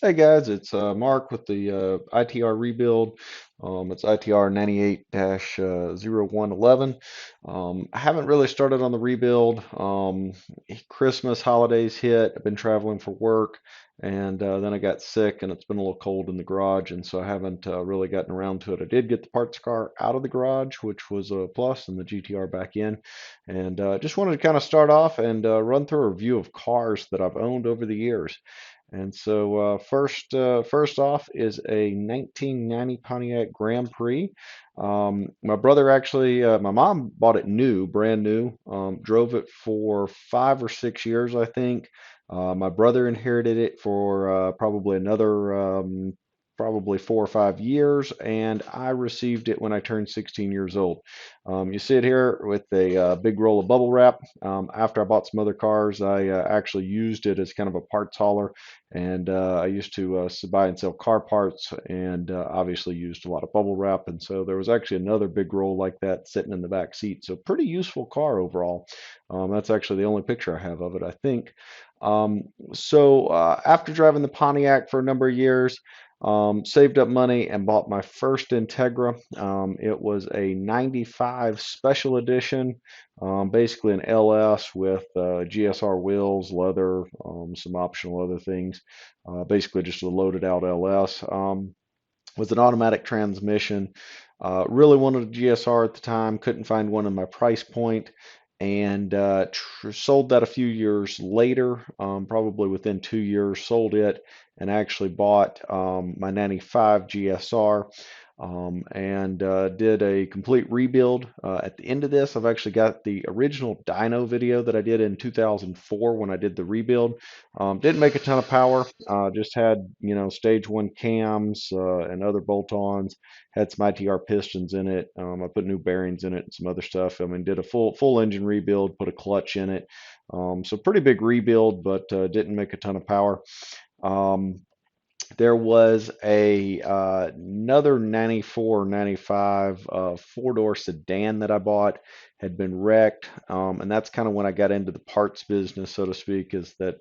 Hey guys, it's Mark with the ITR rebuild. It's ITR 98-0111. I haven't really started on the rebuild. Christmas holidays hit. I've been traveling for work, and then I got sick, and it's been a little cold in the garage, and so I haven't really gotten around to it. I did get the parts car out of the garage, which was a plus, and the GTR back in, and just wanted to kind of start off and run through a review of cars that I've owned over the years. And so first off is a 1990 Pontiac Grand Prix. My brother actually, my mom bought it new, brand new. Drove it for 5 or 6 years, I think. My brother inherited it for probably another probably 4 or 5 years, and I received it when I turned 16 years old. You see it here with a big roll of bubble wrap. After I bought some other cars, I actually used it as kind of a parts hauler, and I used to buy and sell car parts, and obviously used a lot of bubble wrap. And so there was actually another big roll like that sitting in the back seat. So pretty useful car overall. That's actually the only picture I have of it, I think. After driving the Pontiac for a number of years, saved up money and bought my first Integra. It was a 95 special edition, basically an LS with GSR wheels, leather, some optional other things. Basically just a loaded out LS. Was an automatic transmission. Really wanted a GSR at the time, couldn't find one in my price point, and sold that a few years later, probably within 2 years, sold it and actually bought my 95 GSR, and did a complete rebuild. At the end of this, I've actually got the original dyno video that I did in 2004 when I did the rebuild. Didn't make a ton of power, just had, stage one cams and other bolt-ons, had some ITR pistons in it. I put new bearings in it and some other stuff. I mean, did a full engine rebuild, put a clutch in it. So pretty big rebuild, but didn't make a ton of power. Um, there was another 94, 95 four-door sedan that I bought, had been wrecked, and that's kind of when I got into the parts business, so to speak. Is that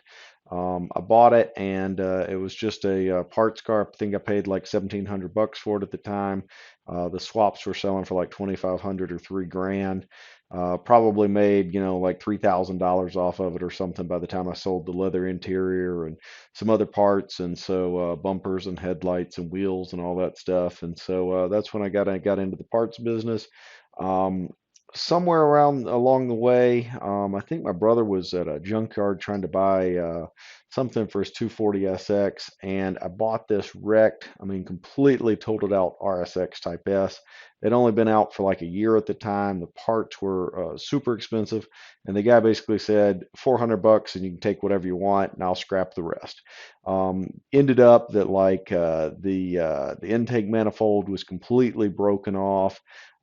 I bought it, and it was just a parts car. I think I paid like 1,700 bucks for it at the time. The swaps were selling for like 2,500 or 3 grand. Probably made, like $3,000 off of it or something by the time I sold the leather interior and some other parts, and so bumpers and headlights and wheels and all that stuff. And so that's when I got into the parts business. Um, Somewhere around along the way, I think my brother was at a junkyard trying to buy something for his 240 SX, and I bought this wrecked, I mean, completely totaled out RSX Type S. They'd only been out for like a year at the time. The parts were super expensive, and the guy basically said 400 bucks and you can take whatever you want, and I'll scrap the rest. Ended up that like the intake manifold was completely broken off.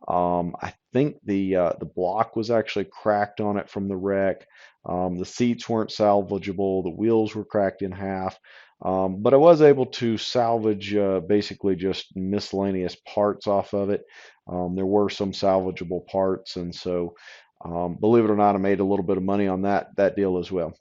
I think the block was actually cracked on it from the wreck. The seats weren't salvageable. The wheels were cracked in half. But I was able to salvage basically just miscellaneous parts off of it. There were some salvageable parts, and so believe it or not, I made a little bit of money on that deal as well.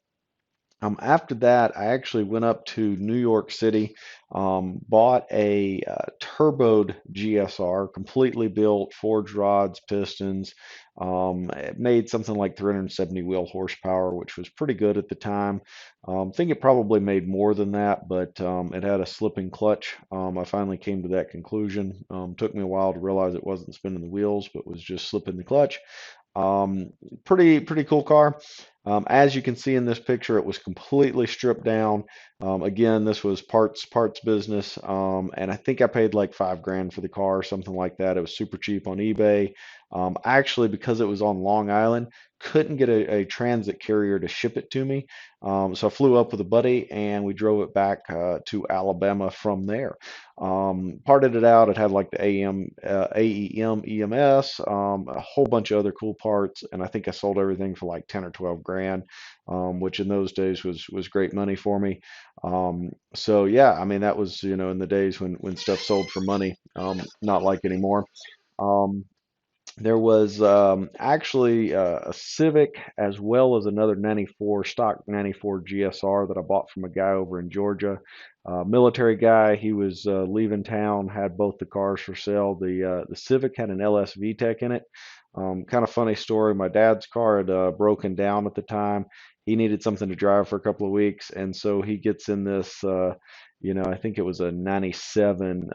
After that, I actually went up to New York City, bought a turboed GSR, completely built, forged rods, pistons. It made something like 370 wheel horsepower, which was pretty good at the time. I think it probably made more than that, but it had a slipping clutch. I finally came to that conclusion. Took me a while to realize it wasn't spinning the wheels, but was just slipping the clutch. Um, pretty cool car. As you can see in this picture, it was completely stripped down. Again, this was parts business, and I think I paid like 5 grand for the car, something like that. It was super cheap on eBay. Actually, because it was on Long Island, couldn't get a transit carrier to ship it to me. So I flew up with a buddy, and we drove it back to Alabama from there. Parted it out. It had like the AEM, EMS, a whole bunch of other cool parts, and I think I sold everything for like 10 or 12 grand, which in those days was great money for me. So yeah, I mean that was, in the days when stuff sold for money, not like anymore. Um, There was actually a Civic as well as another 94 stock 94 GSR that I bought from a guy over in Georgia. Military guy. He was leaving town, had both the cars for sale. The Civic had an LS VTEC in it. Kind of funny story. My dad's car had broken down at the time. He needed something to drive for a couple of weeks, and so he gets in this. I think it was a 97,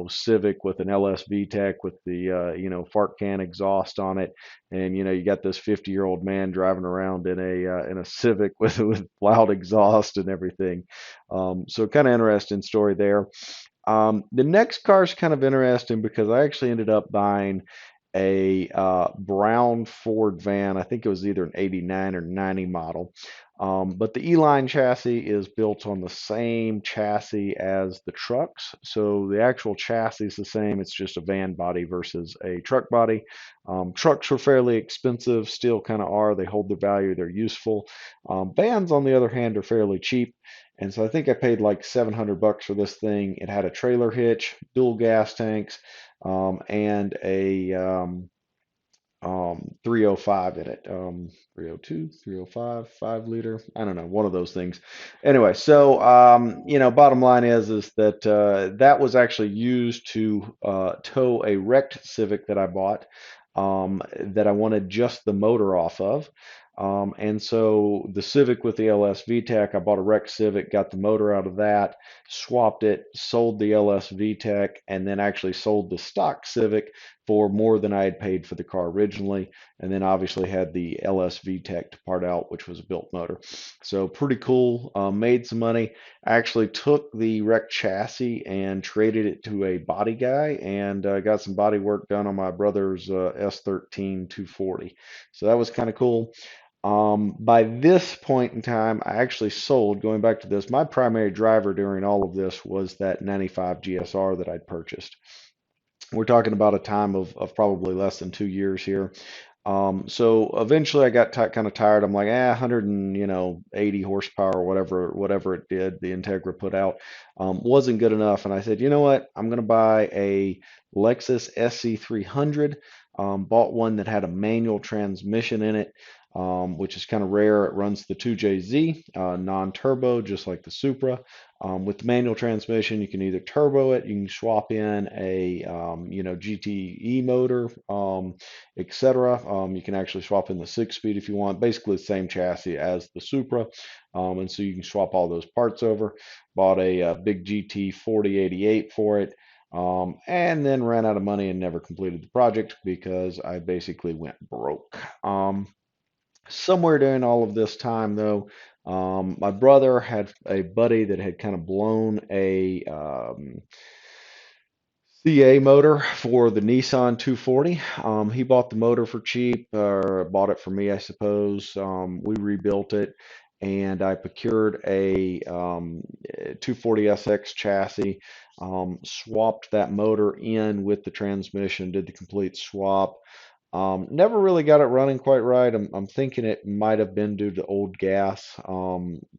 Civic with an LSV Tech with the, fart can exhaust on it. And, you got this 50-year-old man driving around in a Civic with loud exhaust and everything. So kind of interesting story there. The next car is kind of interesting because I actually ended up buying a brown Ford van. I think it was either an 89 or 90 model. But the E-Line chassis is built on the same chassis as the trucks. So the actual chassis is the same. It's just a van body versus a truck body. Trucks were fairly expensive, still kind of are. They hold their value, they're useful. Vans, on the other hand, are fairly cheap. And so I think I paid like 700 bucks for this thing. It had a trailer hitch, dual gas tanks, and a 305 in it. 302, 305, 5 liter. I don't know, one of those things. Anyway, so bottom line is that that was actually used to tow a wrecked Civic that I bought that I wanted just the motor off of. And so the Civic with the LS VTEC, I bought a wrecked Civic, got the motor out of that, swapped it, sold the LS VTEC, and then actually sold the stock Civic for more than I had paid for the car originally, and then obviously had the LS VTEC to part out, which was a built motor. So pretty cool. Made some money. I actually took the wrecked chassis and traded it to a body guy, and got some body work done on my brother's S13 240. So that was kind of cool. By this point in time, I actually sold, going back to this, my primary driver during all of this was that 95 GSR that I'd purchased. We're talking about a time of probably less than 2 years here. So eventually I got kind of tired. I'm like, 100 and 80 horsepower, whatever it did, the Integra put out, wasn't good enough. And I said, you know what? I'm going to buy a Lexus SC300. Bought one that had a manual transmission in it, which is kind of rare. It runs the 2JZ, non-turbo, just like the Supra. With the manual transmission, you can either turbo it, you can swap in a GTE motor, etc. You can actually swap in the 6-speed if you want. Basically the same chassis as the Supra, and so you can swap all those parts over. Bought a big GT 4088 for it. And then ran out of money and never completed the project because I basically went broke. Somewhere during all of this time, though, my brother had a buddy that had kind of blown a CA motor for the Nissan 240. He bought the motor for cheap, or bought it for me, I suppose. We rebuilt it, and I procured a 240SX chassis, swapped that motor in with the transmission, did the complete swap. Never really got it running quite right. I'm thinking it might have been due to old gas.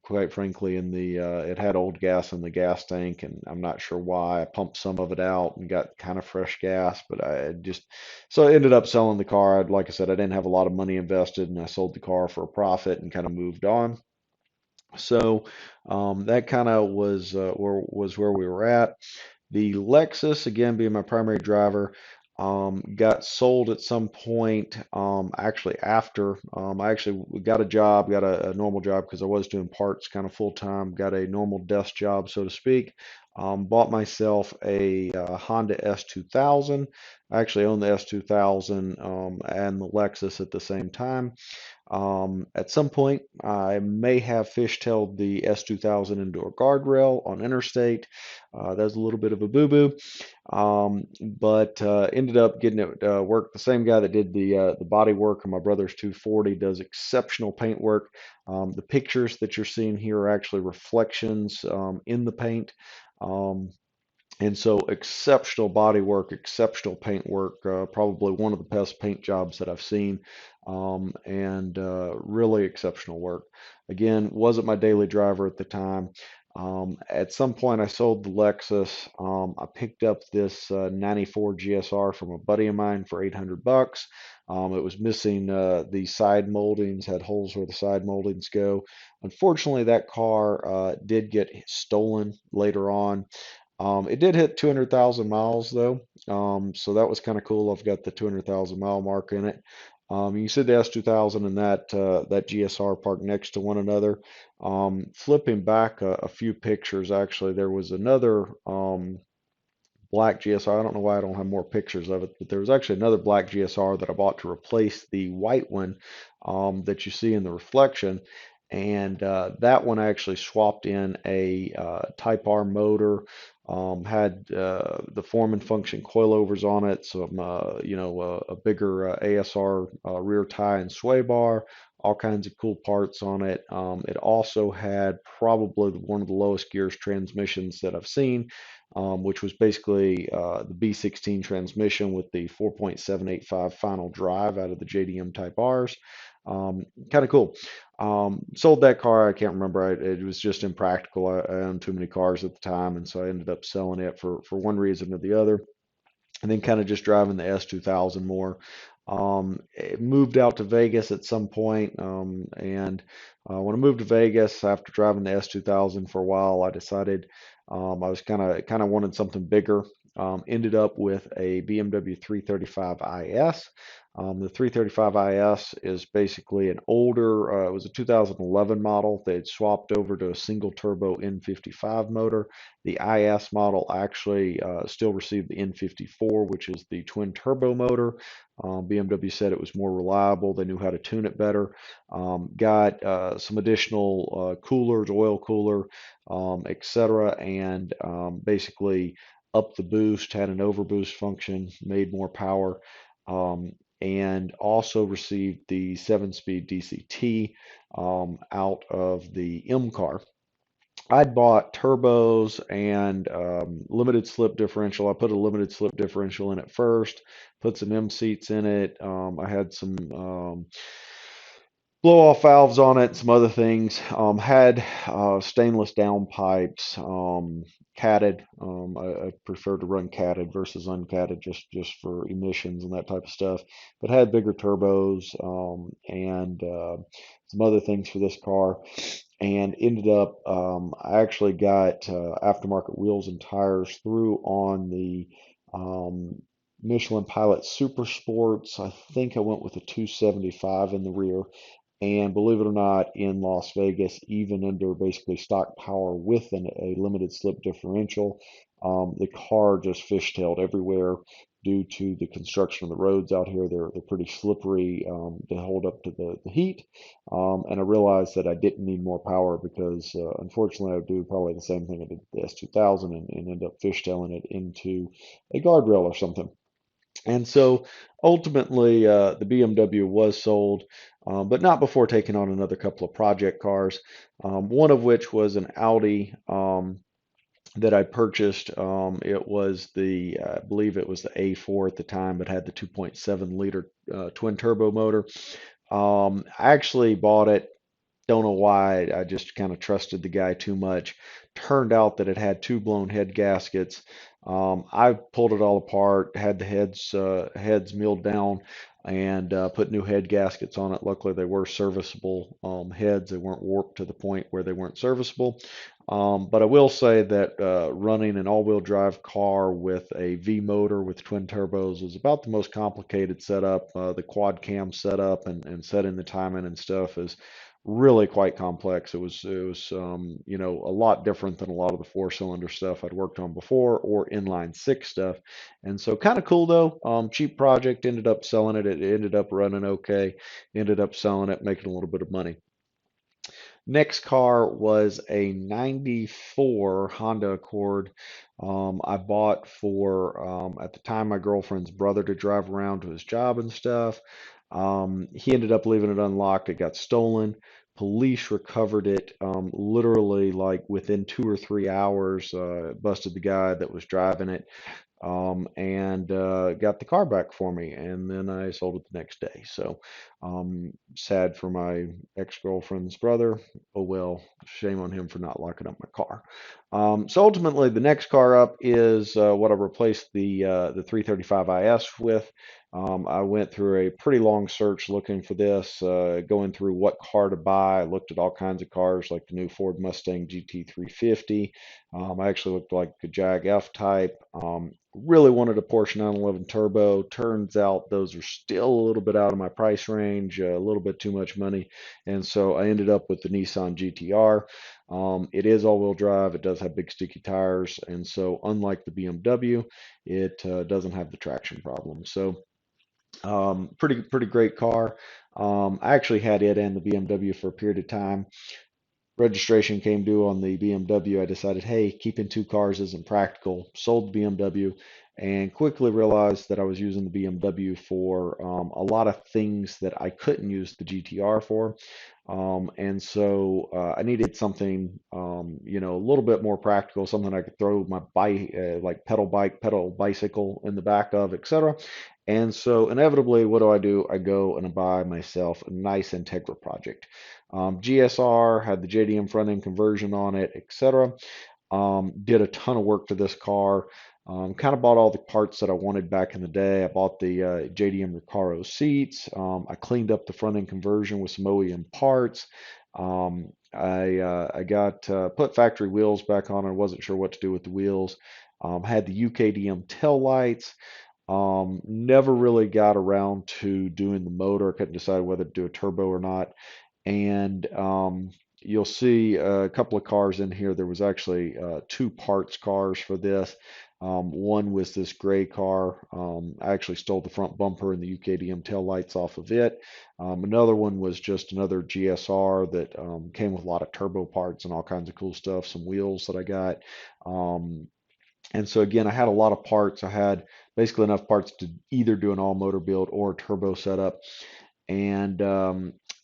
Quite frankly, it had old gas in the gas tank, and I'm not sure why. I pumped some of it out and got kind of fresh gas, but so I ended up selling the car. Like I said, I didn't have a lot of money invested, and I sold the car for a profit and kind of moved on. So that kind of was where we were at. The Lexus, again, being my primary driver, got sold at some point. Actually, after I actually got a job, got a normal job because I was doing parts kind of full time. Got a normal desk job, so to speak. Bought myself a Honda S2000. I actually own the S2000 and the Lexus at the same time. At some point, I may have fishtailed the S2000 into a guardrail on interstate. That was a little bit of a boo-boo, but ended up getting it work. The same guy that did the body work on my brother's 240 does exceptional paint work. The pictures that you're seeing here are actually reflections in the paint. Um, and so exceptional body work, exceptional paint work, probably one of the best paint jobs that I've seen, and really exceptional work. Again, wasn't my daily driver at the time. At some point, I sold the Lexus. I picked up this 94 GSR from a buddy of mine for 800 bucks. It was missing the side moldings, had holes where the side moldings go. Unfortunately, that car did get stolen later on. It did hit 200,000 miles though, so that was kind of cool. I've got the 200,000 mile mark in it. You can see the S2000 and that GSR parked next to one another. Flipping back a few pictures, actually, there was another black GSR. I don't know why I don't have more pictures of it, but there was actually another black GSR that I bought to replace the white one that you see in the reflection. And that one I actually swapped in a Type R motor, had the form and function coilovers on it, some a bigger ASR rear tie and sway bar, all kinds of cool parts on it. It also had probably one of the lowest gears transmissions that I've seen, which was basically the B16 transmission with the 4.785 final drive out of the JDM Type Rs. Kind of cool. Sold that car. I can't remember. It was just impractical. I owned too many cars at the time, and so I ended up selling it for one reason or the other, and then kind of just driving the S2000 more. It moved out to Vegas at some point, and when I moved to Vegas after driving the S2000 for a while, I decided I was kind of wanted something bigger. Ended up with a BMW 335 IS. The 335 IS is basically an older, it was a 2011 model. They had swapped over to a single turbo N55 motor. The IS model actually still received the N54, which is the twin turbo motor. BMW said it was more reliable. They knew how to tune it better. Got some additional coolers, oil cooler, etc., and basically upped the boost, had an overboost function, made more power, and also received the 7-speed DCT out of the M car. I'd bought turbos and limited slip differential. I put a limited slip differential in it first, put some M seats in it. I had some blow off valves on it, some other things. Had stainless downpipes, catted. I prefer to run catted versus uncatted just for emissions and that type of stuff. But had bigger turbos and some other things for this car, and ended up I actually got aftermarket wheels and tires through on the Michelin Pilot Super Sports. I think I went with a 275 in the rear. And believe it or not, in Las Vegas, even under basically stock power with a limited slip differential, the car just fishtailed everywhere due to the construction of the roads out here. They're pretty slippery to hold up to the heat. And I realized that I didn't need more power because unfortunately I would do probably the same thing I did with the S2000 and end up fishtailing it into a guardrail or something. And so ultimately, the BMW was sold, but not before taking on another couple of project cars, one of which was an Audi that I purchased. It was I believe it was the A4 at the time, but had the 2.7 liter twin turbo motor. I actually bought it. Don't know why. I just kind of trusted the guy too much. Turned out that it had two blown head gaskets. I pulled it all apart, had the heads milled down, and put new head gaskets on it. Luckily, they were serviceable heads. They weren't warped to the point where they weren't serviceable. But I will say that running an all-wheel drive car with a V motor with twin turbos is about the most complicated setup. The quad cam setup and setting the timing and stuff is really quite complex. It was a lot different than a lot of the four-cylinder stuff I'd worked on before or inline six stuff. And so kind of cool though. Cheap project, ended up selling it. It ended up running okay. Ended up selling it, making a little bit of money. Next car was a 94 Honda Accord. I bought for, at the time, my girlfriend's brother to drive around to his job and stuff. He ended up leaving it unlocked. It got stolen. Police recovered it literally like within 2 or 3 hours, busted the guy that was driving it. and got the car back for me. And then I sold it the next day. So sad for my ex-girlfriend's brother. Oh well, shame on him for not locking up my car. So ultimately, the next car up is what I replaced the 335 IS with. I went through a pretty long search looking for this, going through what car to buy. I looked at all kinds of cars like the new Ford Mustang GT350. I actually looked like a Jag F-Type. Really wanted a Porsche 911 Turbo. Turns out those are still a little bit out of my price range, a little bit too much money. And so I ended up with the Nissan GTR. It is all-wheel drive. It does have big sticky tires. And so unlike the BMW, it doesn't have the traction problem. So pretty great car. I actually had it and the BMW for a period of time. Registration came due on the BMW. I decided, hey, keeping two cars isn't practical. Sold the BMW and quickly realized that I was using the BMW for a lot of things that I couldn't use the GTR for. And so I needed something, a little bit more practical, something I could throw my bike, like pedal bike, pedal bicycle in the back of, etc. And so inevitably, what do? I go and I buy myself a nice Integra project. GSR had the JDM front end conversion on it, etc. Did a ton of work to this car. Kind of bought all the parts that I wanted back in the day. I bought the JDM Recaro seats. I cleaned up the front end conversion with some OEM parts. I got put factory wheels back on. I wasn't sure what to do with the wheels. Had the UKDM tail lights. Never really got around to doing the motor. I couldn't decide whether to do a turbo or not. And you'll see a couple of cars in here. There was actually two parts cars for this. One was this gray car. I actually stole the front bumper and the UKDM tail lights off of it. Another one was just another GSR that came with a lot of turbo parts and all kinds of cool stuff, some wheels that I got. And so again, I had a lot of parts. I had basically enough parts to either do an all motor build or a turbo setup. And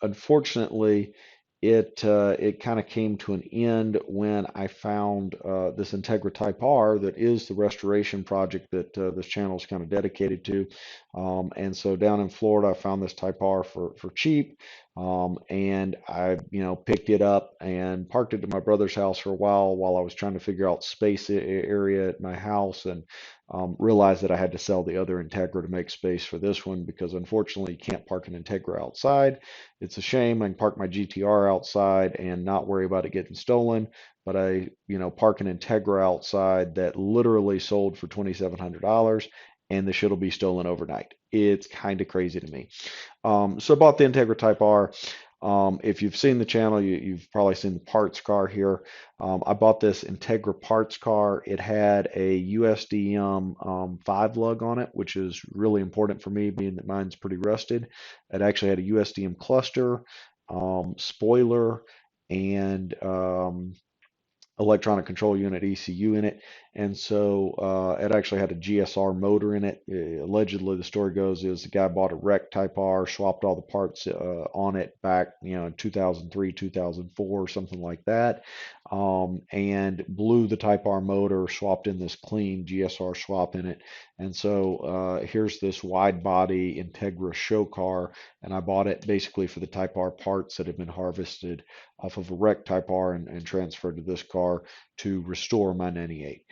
unfortunately, it kind of came to an end when I found this Integra Type R that is the restoration project that this channel is kind of dedicated to. And so down in Florida, I found this Type R for cheap. And I, picked it up and parked it at my brother's house for a while I was trying to figure out space area at my house, and realized that I had to sell the other Integra to make space for this one because unfortunately you can't park an Integra outside. It's a shame. I can park my GTR outside and not worry about it getting stolen, but I, park an Integra outside that literally sold for $2,700 and the shit will be stolen overnight. It's kind of crazy to me. So I bought the Integra Type R. If you've seen the channel, you've probably seen the parts car here. I bought this Integra parts car. It had a USDM 5 lug on it, which is really important for me, being that mine's pretty rusted. It actually had a USDM cluster, spoiler, and electronic control unit ECU in it. And so it actually had a GSR motor in it. Allegedly, the story goes is the guy bought a wreck Type R, swapped all the parts on it back, in 2003, 2004, something like that, and blew the Type R motor, swapped in this clean GSR swap in it. And so here's this wide body Integra show car, and I bought it basically for the Type R parts that had been harvested off of a wreck Type R and transferred to this car to restore my 98.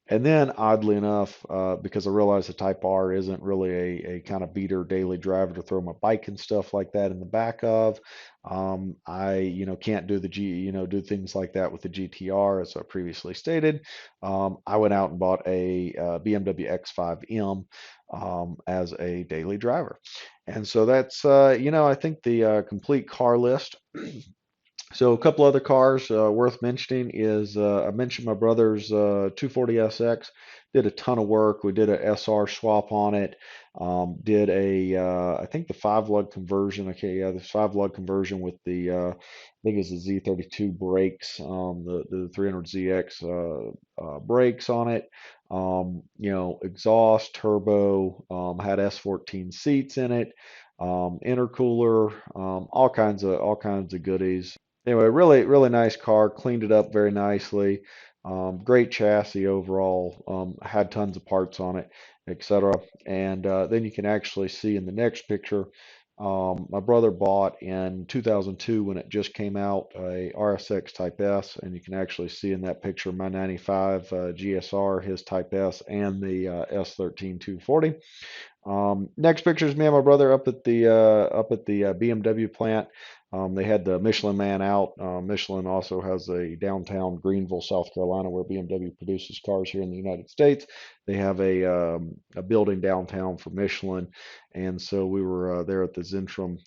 And then, oddly enough, because I realized the Type R isn't really a kind of beater daily driver to throw my bike and stuff like that in the back of, I, can't do the do things like that with the GTR, as I previously stated. I went out and bought a BMW X5M as a daily driver. And so that's, I think the complete car list. So a couple other cars worth mentioning is I mentioned my brother's 240SX. Did a ton of work. We did a SR swap on it. Did a I think the 5 lug conversion. Okay, yeah, the 5 lug conversion with the I think it's the Z32 brakes, the 300ZX brakes on it. Exhaust, turbo, had S14 seats in it, intercooler, all kinds of goodies. Anyway, really, really nice car. Cleaned it up very nicely. Great chassis overall. Had tons of parts on it, etc. And then you can actually see in the next picture, my brother bought in 2002 when it just came out a RSX Type S, and you can actually see in that picture my 95 GSR, his Type S, and the S13 240. Next picture is me and my brother up at the BMW plant. They had the Michelin Man out. Michelin also has a downtown Greenville, South Carolina, where BMW produces cars here in the United States. They have a building downtown for Michelin, and so we were there at the Zentrum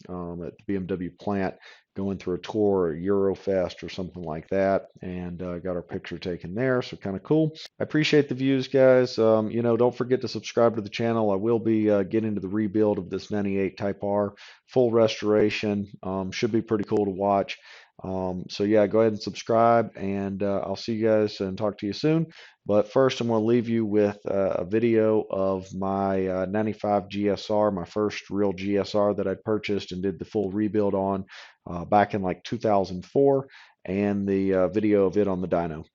at the BMW plant, going through a tour, a Eurofest or something like that, and got our picture taken there. So kind of cool. I appreciate the views, guys. Don't forget to subscribe to the channel. I will be getting to the rebuild of this 98 Type R, full restoration. Should be pretty cool to watch. So yeah, go ahead and subscribe, and I'll see you guys and talk to you soon. But first, I'm going to leave you with a video of my 95 GSR, my first real GSR that I purchased and did the full rebuild on back in like 2004, and the video of it on the dyno.